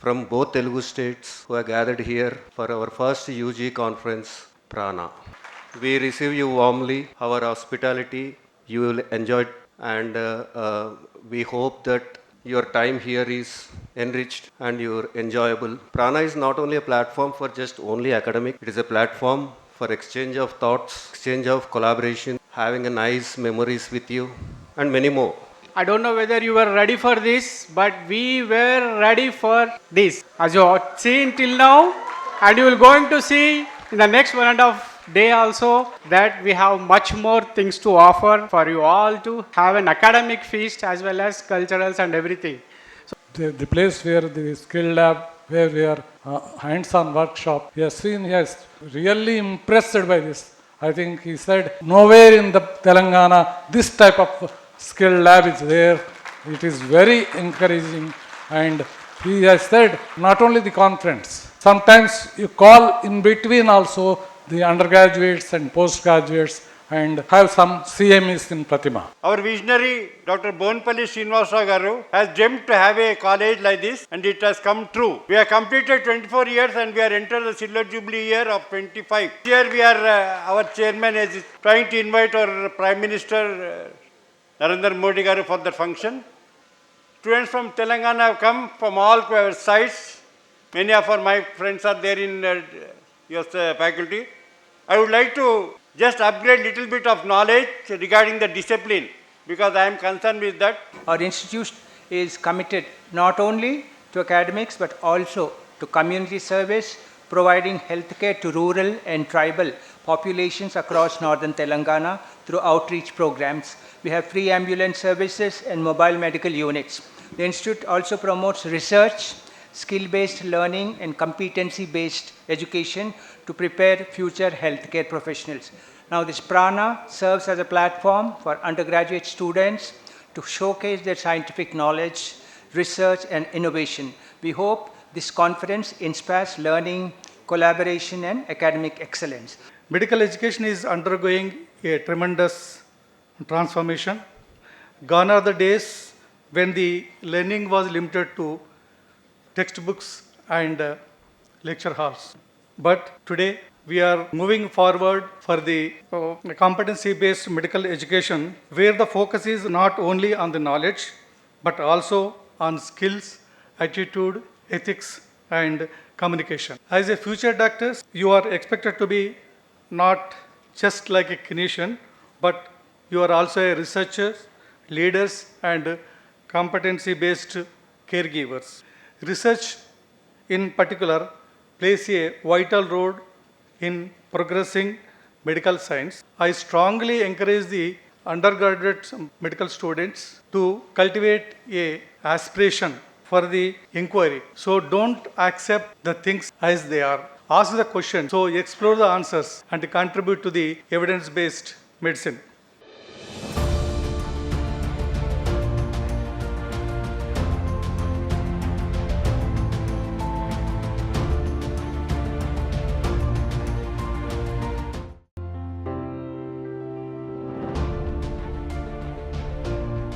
from both Telugu states who are gathered here for our first UG conference, PRAANA. We receive you warmly, our hospitality, you will enjoy it, and we hope that your time here is enriched and you're enjoyable. PRAANA is not only a platform for just only academic, it is a platform for exchange of thoughts, exchange of collaboration, having a nice memories with you, and many more. I don't know whether you were ready for this, but we were ready for this. As you have seen till now, and you will going to see in the next 1.5 day also that we have much more things to offer for you all to have an academic feast as well as culturals and everything. The place where the skill lab, where we are hands-on workshop, he has seen, he is really impressed by this. I think he said nowhere in the Telangana this type of skill lab is there. It is very encouraging, and he has said not only the conference, sometimes you call in between also the undergraduates and postgraduates and have some CMEs in Prathima. Our visionary Dr. Bonpalli Srinivasa Garu has dreamt to have a college like this, and it has come true. We have completed 24 years and we are entered the Silver Jubilee year of 25. Here we are, our chairman is trying to invite our Prime Minister Narendra Modi Garu for the function. Students from Telangana have come from all sides. Many of my friends are there in your faculty. I would like to just upgrade little bit of knowledge regarding the discipline, because I am concerned with that. Our institute is committed not only to academics but also to community service, providing healthcare to rural and tribal populations across northern Telangana through outreach programs. We have free ambulance services and mobile medical units. The institute also promotes research, skill-based learning and competency-based education to prepare future healthcare professionals. Now this PRAANA serves as a platform for undergraduate students to showcase their scientific knowledge, research and innovation. We hope this conference inspires learning, collaboration and academic excellence. Medical education is undergoing a tremendous transformation. Gone are the days when the learning was limited to textbooks and lecture halls. But today we are moving forward for the competency-based medical education, where the focus is not only on the knowledge but also on skills, attitude, ethics and communication. As a future doctor, you are expected to be not just like a clinician, but you are also a researcher, leaders and competency-based caregivers. Research in particular plays a vital role in progressing medical science. I strongly encourage the undergraduate medical students to cultivate a aspiration for the inquiry. So don't accept the things as they are. Ask the question, so explore the answers and contribute to the evidence-based medicine.